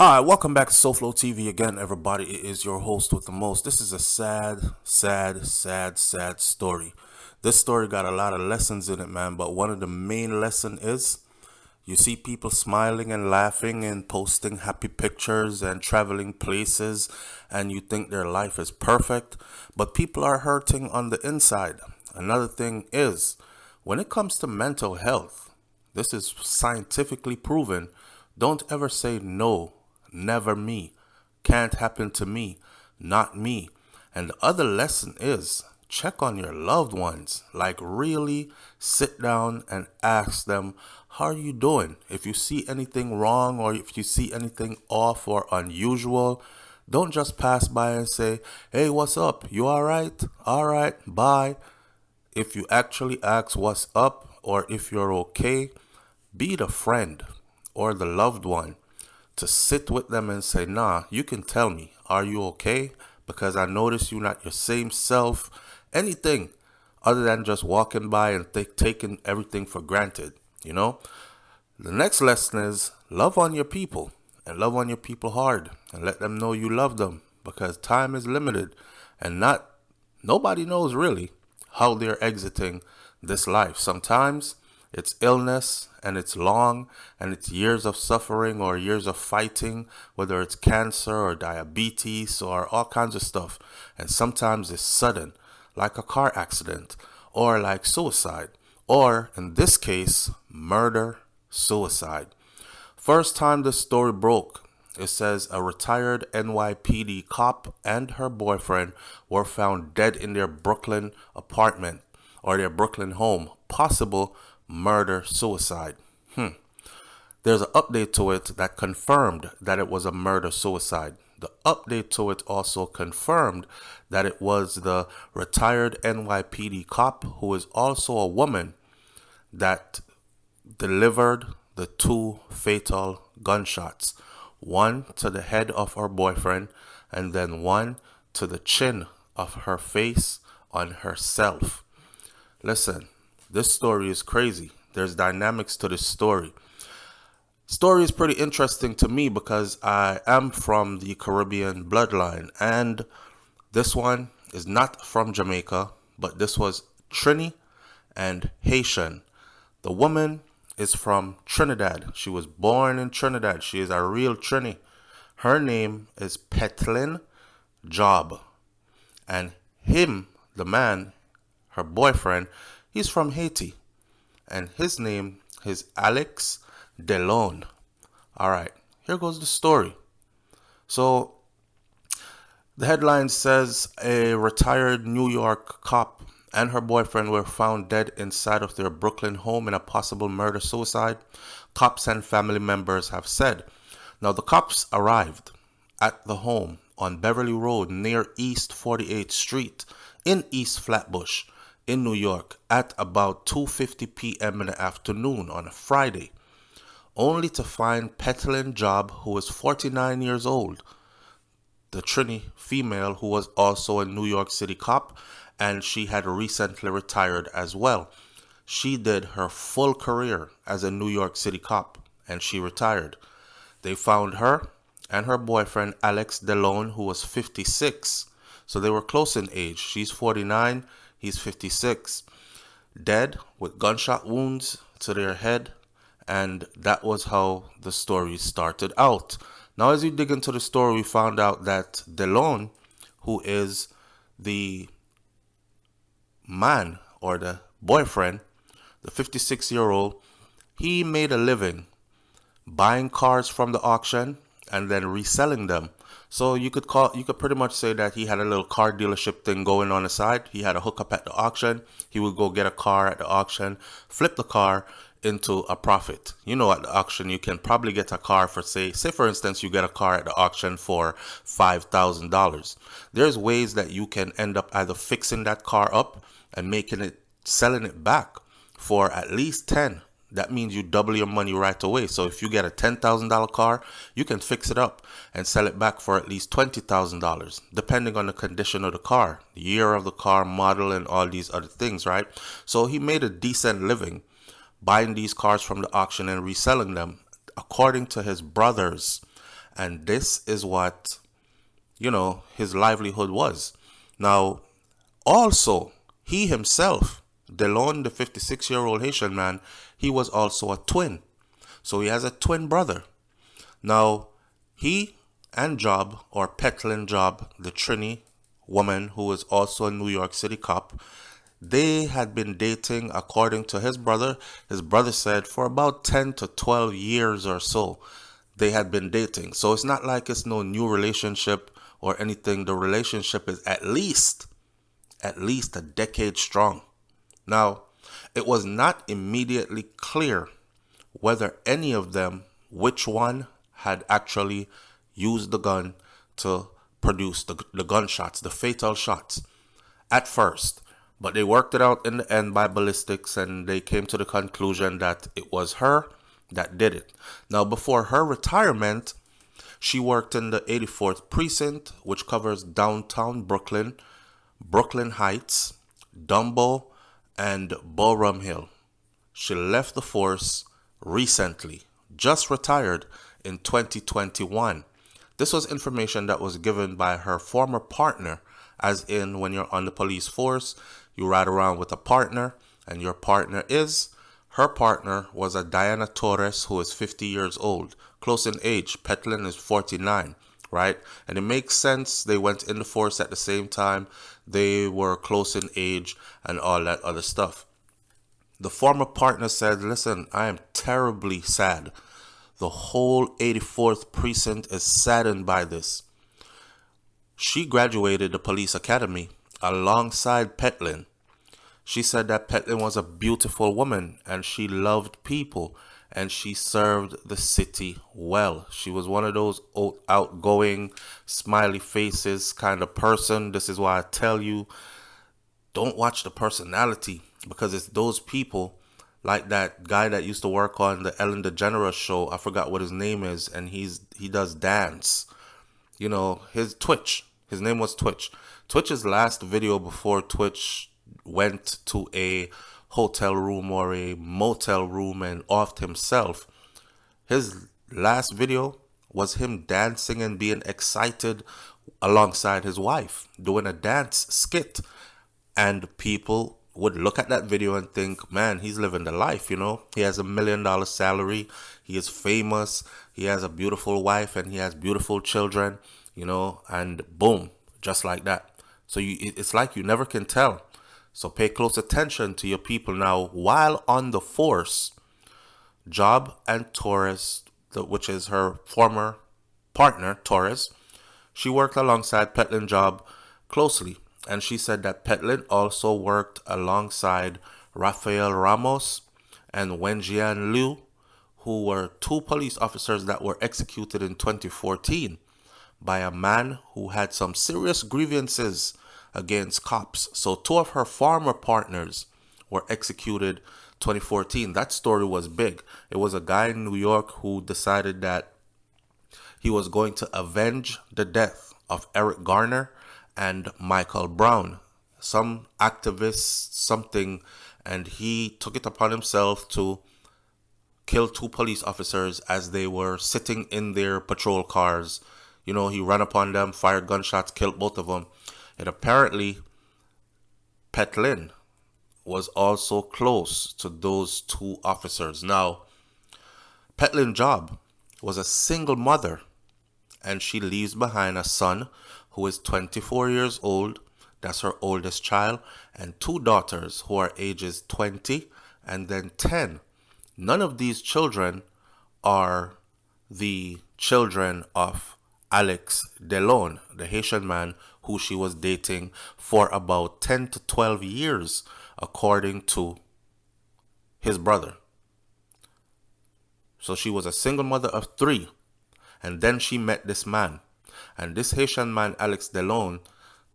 Hi, welcome back to SouFLoTV again, everybody. It is your host with the most. This is a sad story. This story got a lot of lessons in it, man, but one of the main lesson is you see people smiling and laughing and posting happy pictures and traveling places, and you think their life is perfect, but people are hurting on the inside. Another thing is, when it comes to mental health, this is scientifically proven. Don't ever say no, never me, can't happen to me, not me. And the other lesson is check on your loved ones. Like, really sit down and ask them, how are you doing? If you see anything wrong or if you see anything off or unusual, don't just pass by and say, hey, what's up? You all right? All right, bye. If you actually ask what's up or if you're okay, be the friend or the loved one to sit with them and say, nah, you can tell me, are you okay? Because I notice you're not your same self. Anything other than just walking by and taking everything for granted, you know? The next lesson is love on your people and love on your people hard and let them know you love them because time is limited and nobody knows really how they're exiting this life. Sometimes it's illness and it's long and it's years of suffering or years of fighting, whether it's cancer or diabetes or all kinds of stuff. And sometimes it's sudden, like a car accident or like suicide, or in this case, murder, suicide. First time this story broke, it says a retired NYPD cop and her boyfriend were found dead in their Brooklyn apartment or their Brooklyn home. Possible murder suicide. There's an update to it that confirmed that it was a murder suicide. The update to it also confirmed that it was the retired NYPD cop, who is also a woman, that delivered the two fatal gunshots. One to the head of her boyfriend, and then one to the chin of her face on herself. Listen, this story is crazy. There's dynamics to this story. Story is pretty interesting to me because I am from the Caribbean bloodline, and this one is not from Jamaica, but this was Trini and Haitian. The woman is from Trinidad. She was born in Trinidad. She is a real Trini. Her name is Petlyn Job. And him, the man, her boyfriend, he's from Haiti. And his name is Alex Delone. All right, here goes the story. So the headline says a retired New York cop and her boyfriend were found dead inside of their Brooklyn home in a possible murder suicide, cops and family members have said. Now, the cops arrived at the home on Beverly Road near East 48th Street in East Flatbush in New York at about 2:50 p.m. in the afternoon on a Friday, only to find Petlyn Job, who was 49 years old, the Trini female who was also a New York City cop, and she had recently retired as well. She did her full career as a New York City cop, and she retired. They found her and her boyfriend, Alex Delone, who was 56. So they were close in age. She's 49, he's 56. Dead with gunshot wounds to their head, and that was how the story started out. Now, as we dig into the story, we found out that Delone, who is the man or the boyfriend, the 56-year-old, he made a living buying cars from the auction and then reselling them. So you could pretty much say that he had a little car dealership thing going on the side. He had a hookup at the auction. He would go get a car at the auction, flip the car into a profit. You know, at the auction you can probably get a car for say for instance, you get a car at the auction for $5,000. There's ways that you can end up either fixing that car up and selling it back for at least 10. That means you double your money right away. So if you get a $10,000 car, you can fix it up and sell it back for at least $20,000, depending on the condition of the car, the year of the car, model, and all these other things, right? So he made a decent living buying these cars from the auction and reselling them, according to his brothers. And this is what, his livelihood was. Now, also, he himself, Delone, the 56-year-old Haitian man, he was also a twin. So he has a twin brother. Now, he and Job, or Petlyn Job, the Trini woman who is also a New York City cop, they had been dating, according to his brother. His brother said for about 10 to 12 years or so, they had been dating. So it's not like it's no new relationship or anything. The relationship is at least a decade strong. Now, it was not immediately clear whether any of them, which one had actually used the gun to produce the gunshots, the fatal shots, at first. But they worked it out in the end by ballistics, and they came to the conclusion that it was her that did it. Now, before her retirement, she worked in the 84th Precinct, which covers downtown Brooklyn, Brooklyn Heights, Dumbo, and Boerum Hill. She left the force recently, just retired in 2021. This was information that was given by her former partner, as in when you're on the police force, you ride around with a partner, and your partner is, her partner was a Diana Torres, who is 50 years old, close in age. Petlyn is 49, right? And it makes sense. They went in the force at the same time. They were close in age and all that other stuff. The former partner said, listen, I am terribly sad. The whole 84th Precinct is saddened by this. She graduated the police academy alongside Petlyn. She said that Petlyn was a beautiful woman and she loved people and she served the city well. She was one of those outgoing, smiley faces kind of person. This is why I tell you, don't watch the personality, because it's those people like that guy that used to work on the Ellen DeGeneres show. I forgot what his name is, and he does dance. His Twitch. His name was Twitch. Twitch's last video before Twitch went to a hotel room or a motel room and offed himself. His last video was him dancing and being excited alongside his wife, doing a dance skit. And people would look at that video and think, man, he's living the life, He has $1 million salary. He is famous. He has a beautiful wife and he has beautiful children, and boom, just like that. So it's like you never can tell. So pay close attention to your people. Now, while on the force, Job and Torres, which is her former partner, Torres, she worked alongside Petlyn Job closely. And she said that Petlyn also worked alongside Rafael Ramos and Wenjian Liu, who were two police officers that were executed in 2014 by a man who had some serious grievances against cops. So two of her former partners were executed 2014. That story was big. It was a guy in New York who decided that he was going to avenge the death of Eric Garner and Michael Brown, some activist, something, and he took it upon himself to kill two police officers as they were sitting in their patrol cars. He ran upon them, fired gunshots, killed both of them. And apparently, Petlyn was also close to those two officers. Now, Petlyn Job was a single mother, and she leaves behind a son who is 24 years old. That's her oldest child, and two daughters who are ages 20 and then 10. None of these children are the children of Alex Delone, the Haitian man who she was dating for about 10 to 12 years, according to his brother. So she was a single mother of 3, and then she met this man. And this Haitian man, Alex Delone,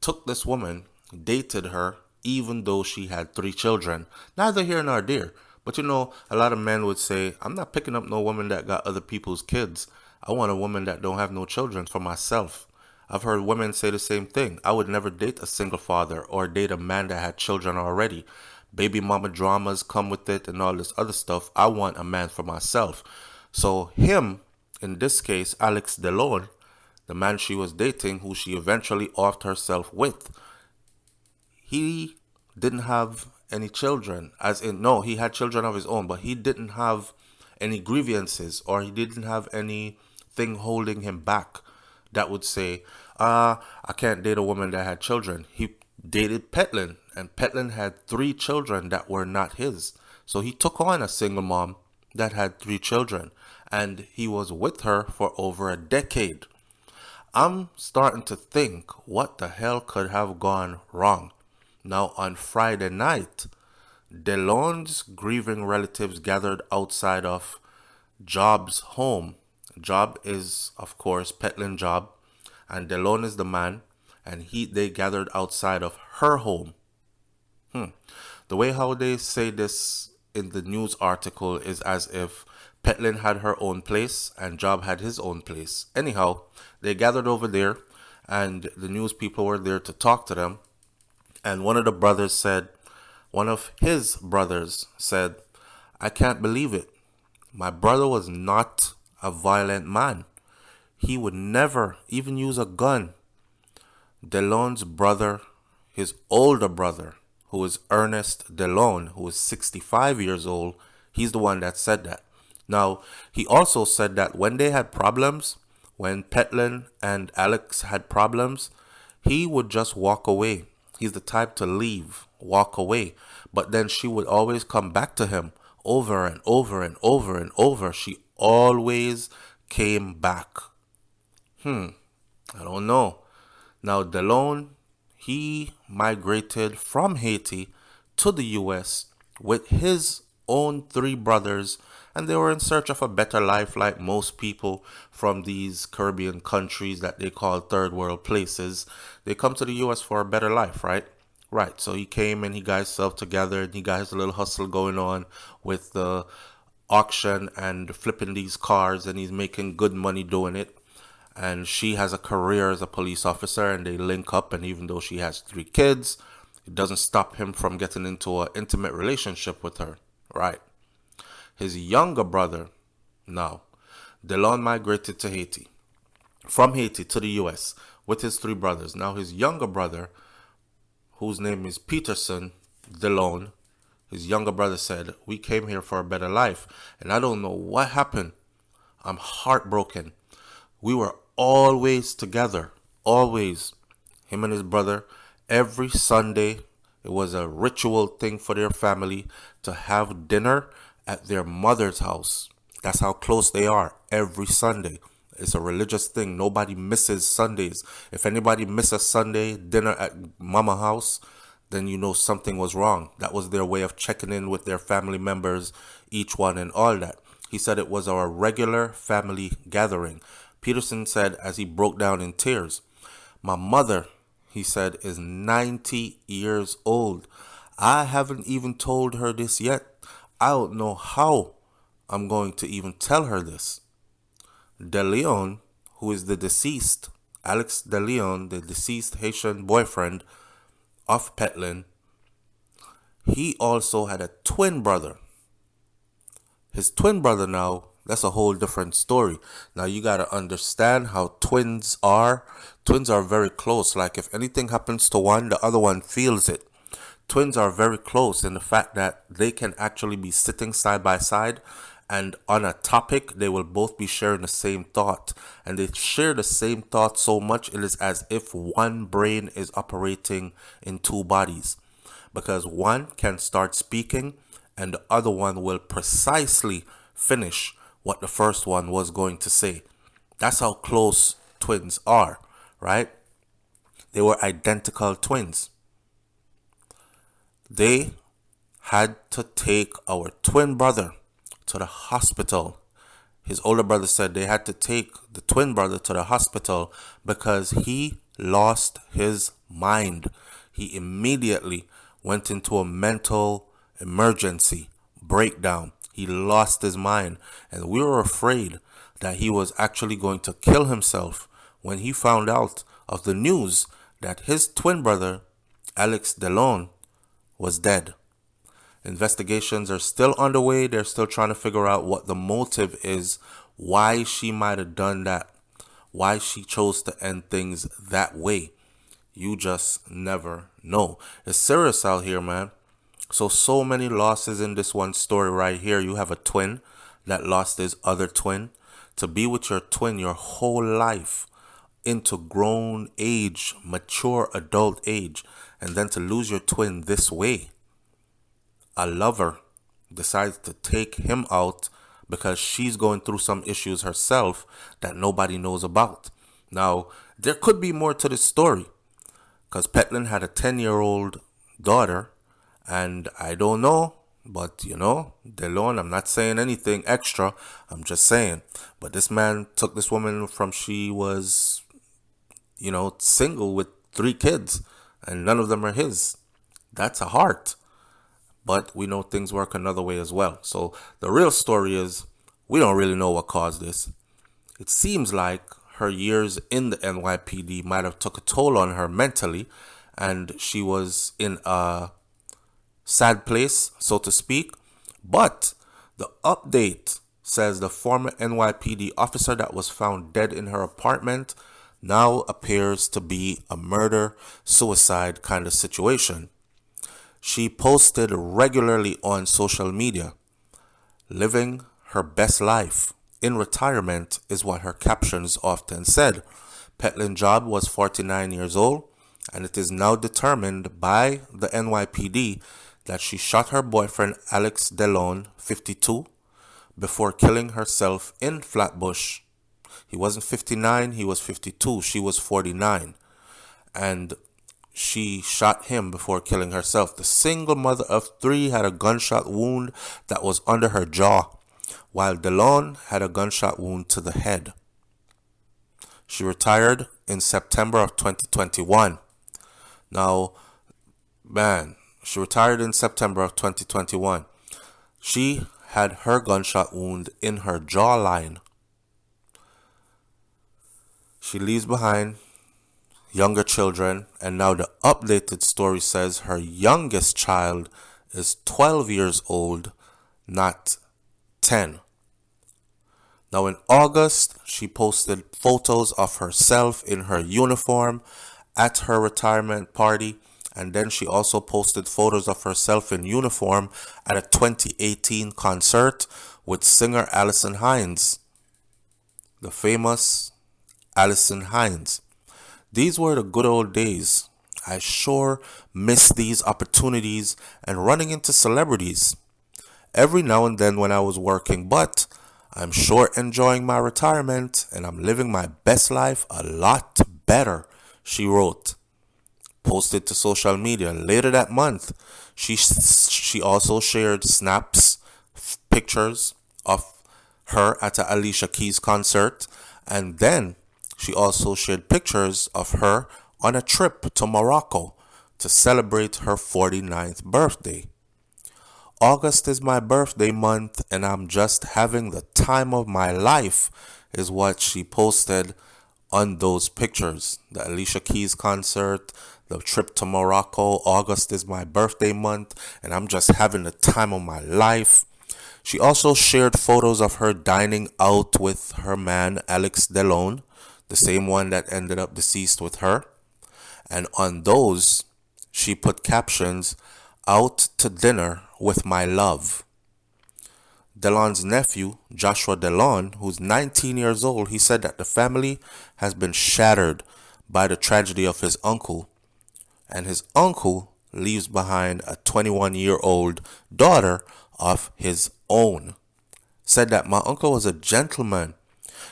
took this woman, dated her, even though she had 3 children. Neither here nor there. But a lot of men would say, I'm not picking up no woman that got other people's kids. I want a woman that don't have no children for myself. I've heard women say the same thing. I would never date a single father or date a man that had children already. Baby mama dramas come with it and all this other stuff. I want a man for myself. So him in this case, Alex Delone, the man she was dating, who she eventually offed herself with, he didn't have any children. As in, no, he had children of his own, but he didn't have any grievances, or he didn't have anything holding him back that would say, I can't date a woman that had children. He dated Petlyn, and Petlyn had 3 children that were not his. So he took on a single mom that had 3 children, and he was with her for over a decade. I'm starting to think, what the hell could have gone wrong? Now, on Friday night, Delone's grieving relatives gathered outside of Job's home. Job is, of course, Petlyn Job, and Delone is the man, and they gathered outside of her home. The way how they say this in the news article is as if Petlyn had her own place and Job had his own place. Anyhow, they gathered over there, and the news people were there to talk to them. And one of his brothers said, I can't believe it. My brother was not a violent man. He would never even use a gun. Delone's brother, his older brother, who is Ernest Delone, who is 65 years old, he's the one that said that. Now, he also said that when they had problems, when Petlyn and Alex had problems, he would just walk away. He's the type to leave, walk away. But then she would always come back to him over and over and over and over. She always came back. I don't know. Now, Delone, he migrated from Haiti to the U.S. with his own 3 brothers, and they were in search of a better life like most people from these Caribbean countries that they call third world places. They come to the U.S. for a better life, right? Right, so he came and he got himself together, and he got his little hustle going on with the auction and flipping these cars, and he's making good money doing it. And she has a career as a police officer, and they link up, and even though she has 3 kids, it doesn't stop him from getting into an intimate relationship with her, right? His younger brother, now, Delone migrated to Haiti, from Haiti to the U.S. with his 3 brothers. Now, his younger brother, whose name is Peterson Delone, his younger brother said, we came here for a better life, and I don't know what happened. I'm heartbroken. We were always together, always. Him and his brother, every Sunday, it was a ritual thing for their family to have dinner at their mother's house. That's how close they are, every Sunday. It's a religious thing. Nobody misses Sundays. If anybody misses Sunday dinner at mama's house, then you know something was wrong. That was their way of checking in with their family members, each one and all that. He said it was our regular family gathering. Peterson said as he broke down in tears, my mother, he said, is 90 years old. I haven't even told her this yet. I don't know how I'm going to even tell her this. Delone, who is the deceased, Alex Delone, the deceased Haitian boyfriend of Petlyn, he also had a twin brother. His twin brother now, that's a whole different story. Now you got to understand how twins are. Twins are very close. Like if anything happens to one, the other one feels it. Twins are very close in the fact that they can actually be sitting side by side, and on a topic, they will both be sharing the same thought. And they share the same thought so much, it is as if one brain is operating in 2 bodies. Because one can start speaking, and the other one will precisely finish what the first one was going to say. That's how close twins are, right? They were identical twins. They had to take our twin brother to the hospital. His older brother said they had to take the twin brother to the hospital because he lost his mind. He immediately went into a mental emergency breakdown. He lost his mind, and we were afraid that he was actually going to kill himself when he found out of the news that his twin brother, Alex Delone, was dead. Investigations are still underway. They're still trying to figure out what the motive is, why she might have done that, why she chose to end things that way. You just never know. It's serious out here, man. So many losses in this one story right here. You have a twin that lost his other twin. To be with your twin your whole life into grown age, mature adult age, and then to lose your twin this way. A lover decides to take him out because she's going through some issues herself that nobody knows about. Now, there could be more to this story because Petlyn had a 10-year-old daughter, and I don't know, but Delone, I'm not saying anything extra, I'm just saying. But this man took this woman from she was, single with 3 kids, and none of them are his. That's a heart. But we know things work another way as well. So the real story is we don't really know what caused this. It seems like her years in the NYPD might have took a toll on her mentally, and she was in a sad place, so to speak. But the update says the former NYPD officer that was found dead in her apartment now appears to be a murder-suicide kind of situation. She posted regularly on social media, living her best life. In retirement is what her captions often said. Petlyn Job was 49 years old, and it is now determined by the NYPD that she shot her boyfriend Alex Delone, 52, before killing herself in Flatbush. He wasn't 59, he was 52, she was 49. And she shot him before killing herself. The single mother of 3 had a gunshot wound that was under her jaw, while Delone had a gunshot wound to the head. She retired in September of 2021. Now, man, she retired in September of 2021. She had her gunshot wound in her jawline. She leaves behind younger children, and now the updated story says her youngest child is 12 years old, not 10. Now in August, she posted photos of herself in her uniform at her retirement party, and then she also posted photos of herself in uniform at a 2018 concert with singer Alison Hinds, the famous Alison Hinds. These were the good old days. I sure miss these opportunities and running into celebrities every now and then when I was working, but I'm sure enjoying my retirement and I'm living my best life a lot better, she wrote. Posted to social media later that month. She also shared snaps, pictures of her at a Alicia Keys concert, and then she also shared pictures of her on a trip to Morocco to celebrate her 49th birthday. August is my birthday month and I'm just having the time of my life is what she posted on those pictures. The Alicia Keys concert, the trip to Morocco. August is my birthday month and I'm just having the time of my life. She also shared photos of her dining out with her man Alex Delone, the same one that ended up deceased with her. And on those, she put captions, "Out to dinner with my love." Delone's nephew, Joshua Delone, who's 19 years old, he said that the family has been shattered by the tragedy of his uncle. And his uncle leaves behind a 21-year-old daughter of his own. Said that my uncle was a gentleman.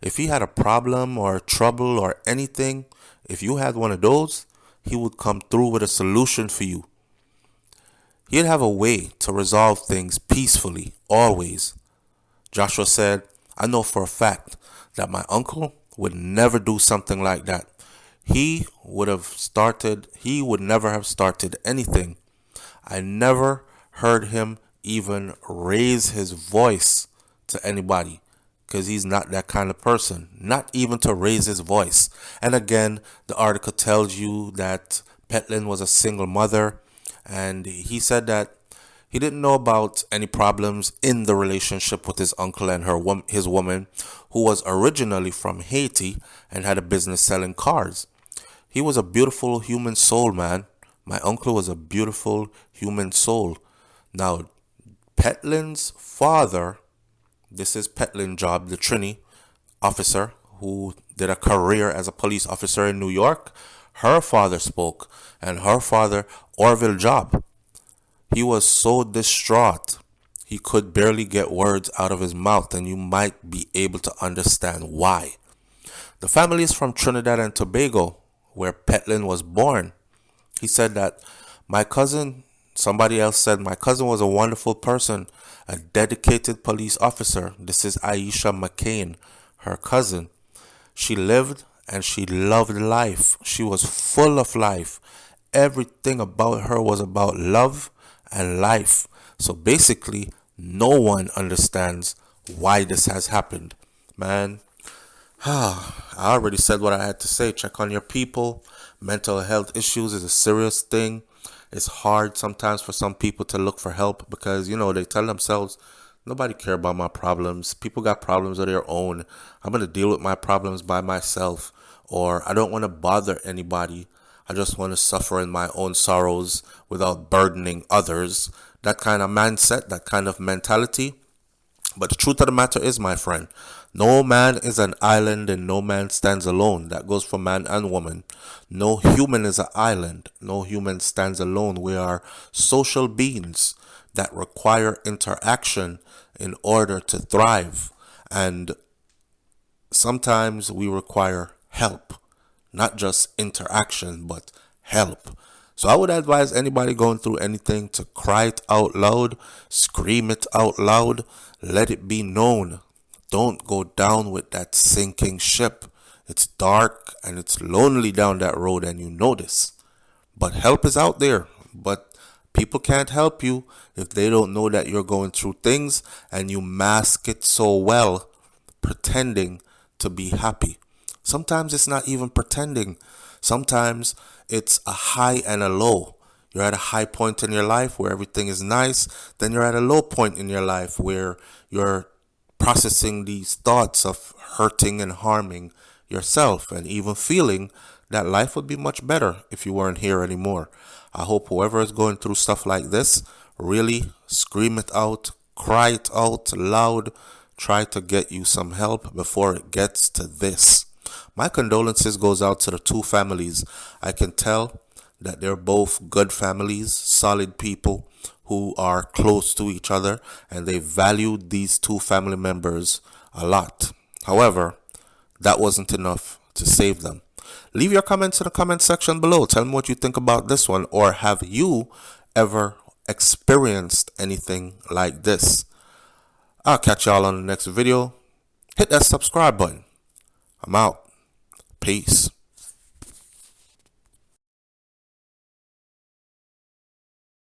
If he had a problem or trouble or anything, if you had one of those, he would come through with a solution for you. He'd have a way to resolve things peacefully, always. Joshua said, "I know for a fact that my uncle would never do something like that. He would never have started anything. I never heard him even raise his voice to anybody because he's not that kind of person, not even to raise his voice." And again, the article tells you that Petlyn was a single mother, and he said that He didn't know about any problems in the relationship with his uncle and his woman, who was originally from Haiti and had a business selling cars. He was a beautiful human soul, man. My uncle was a beautiful human soul. Now, Petlyn's father, this is Petlyn Job, the Trini officer who did a career as a police officer in New York. Her father spoke, and her father, Orville Job, he was so distraught he could barely get words out of his mouth, and you might be able to understand why. The family is from Trinidad and Tobago, where Petlyn was born. He said that my cousin, somebody else said, my cousin was a wonderful person, a dedicated police officer. This is Aisha McCain, her cousin. She lived and she loved life. She was full of life. Everything about her was about love and life. So basically, no one understands why this has happened. Man, I already said what I had to say. Check on your people. Mental health issues is a serious thing. It's hard sometimes for some people to look for help because, they tell themselves, nobody care about my problems. People got problems of their own. I'm going to deal with my problems by myself. Or I don't want to bother anybody. I just want to suffer in my own sorrows without burdening others. That kind of mindset, that kind of mentality. But the truth of the matter is, my friend, no man is an island and no man stands alone. That goes for man and woman. No human is an island. No human stands alone. We are social beings that require interaction in order to thrive. And sometimes we require help. Not just interaction, but help. So I would advise anybody going through anything to cry it out loud, scream it out loud, let it be known. Don't go down with that sinking ship. It's dark and it's lonely down that road, and you know this. But help is out there. But people can't help you if they don't know that you're going through things and you mask it so well, pretending to be happy. Sometimes it's not even pretending. Sometimes it's a high and a low. You're at a high point in your life where everything is nice. Then you're at a low point in your life where you're processing these thoughts of hurting and harming yourself and even feeling that life would be much better if you weren't here anymore. I hope whoever is going through stuff like this really scream it out, cry it out loud, try to get you some help before it gets to this. My condolences goes out to the two families. I can tell that they're both good families, solid people who are close to each other, and they valued these two family members a lot. However, that wasn't enough to save them. Leave your comments in the comment section below. Tell me what you think about this one, or have you ever experienced anything like this? I'll catch y'all on the next video. Hit that subscribe button. I'm out. Peace.